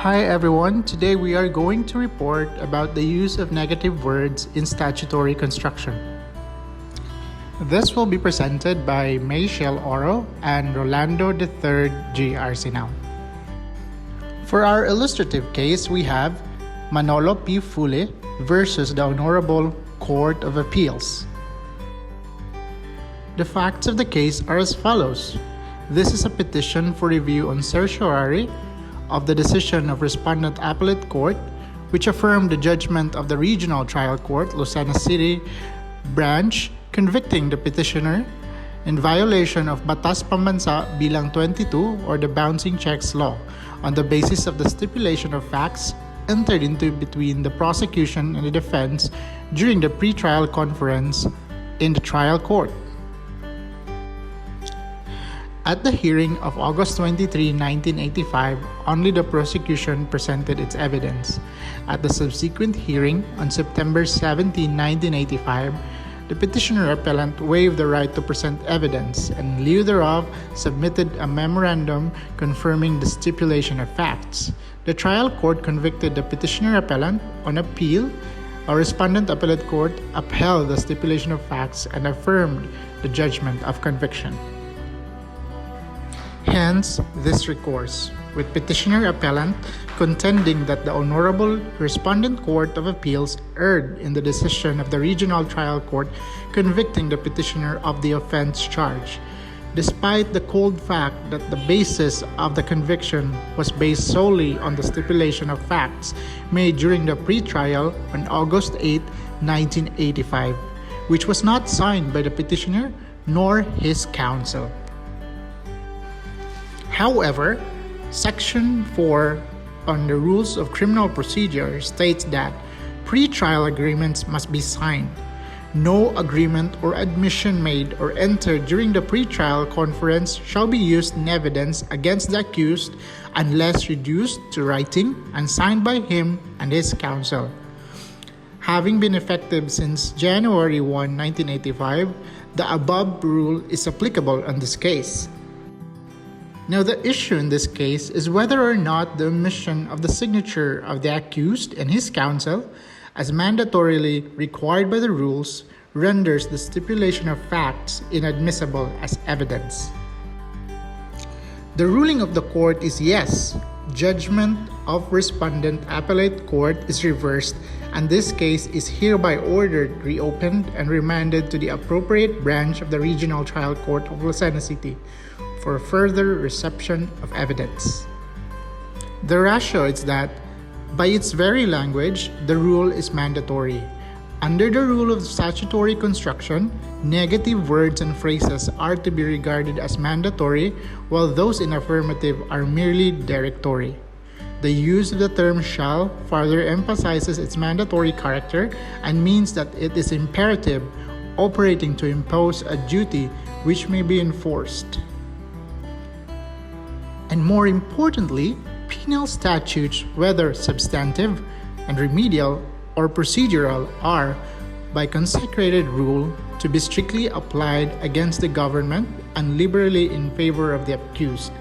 Hi everyone, today we are going to report about the use of negative words in statutory construction. This will be presented by Michelle Oro and Rolando III G. Arsenal. For our illustrative case, we have Manolo P. Fule versus the Honorable Court of Appeals. The facts of the case are as follows. This is a petition for review on certiorari of the decision of Respondent Appellate Court, which affirmed the judgment of the Regional Trial Court, Lucena City Branch, convicting the petitioner in violation of Batas Pambansa Bilang 22 or the Bouncing Checks Law on the basis of the stipulation of facts entered into between the prosecution and the defense during the pre-trial conference in the trial court. At the hearing of August 23, 1985, only the prosecution presented its evidence. At the subsequent hearing on September 17, 1985, the petitioner appellant waived the right to present evidence and in lieu thereof submitted a memorandum confirming the stipulation of facts. The trial court convicted the petitioner appellant on appeal. Our Respondent Appellate Court upheld the stipulation of facts and affirmed the judgment of conviction. Hence, this recourse, with petitioner appellant contending that the Honorable Respondent Court of Appeals erred in the decision of the Regional Trial Court convicting the petitioner of the offense charge, despite the cold fact that the basis of the conviction was based solely on the stipulation of facts made during the pre-trial on August 8, 1985, which was not signed by the petitioner nor his counsel. However, Section 4 on the Rules of Criminal Procedure states that pre-trial agreements must be signed. No agreement or admission made or entered during the pre-trial conference shall be used in evidence against the accused unless reduced to writing and signed by him and his counsel. Having been effective since January 1, 1985, the above rule is applicable in this case. Now, the issue in this case is whether or not the omission of the signature of the accused and his counsel, as mandatorily required by the rules, renders the stipulation of facts inadmissible as evidence. The ruling of the court is yes. Judgment of Respondent Appellate Court is reversed, and this case is hereby ordered reopened and remanded to the appropriate branch of the Regional Trial Court of Lucena City for further reception of evidence. The ratio is that, by its very language, the rule is mandatory. Under the rule of statutory construction, negative words and phrases are to be regarded as mandatory, while those in affirmative are merely directory. The use of the term shall further emphasizes its mandatory character and means that it is imperative, operating to impose a duty which may be enforced. And more importantly, penal statutes, whether substantive and remedial or procedural, are, by consecrated rule, to be strictly applied against the government and liberally in favor of the accused.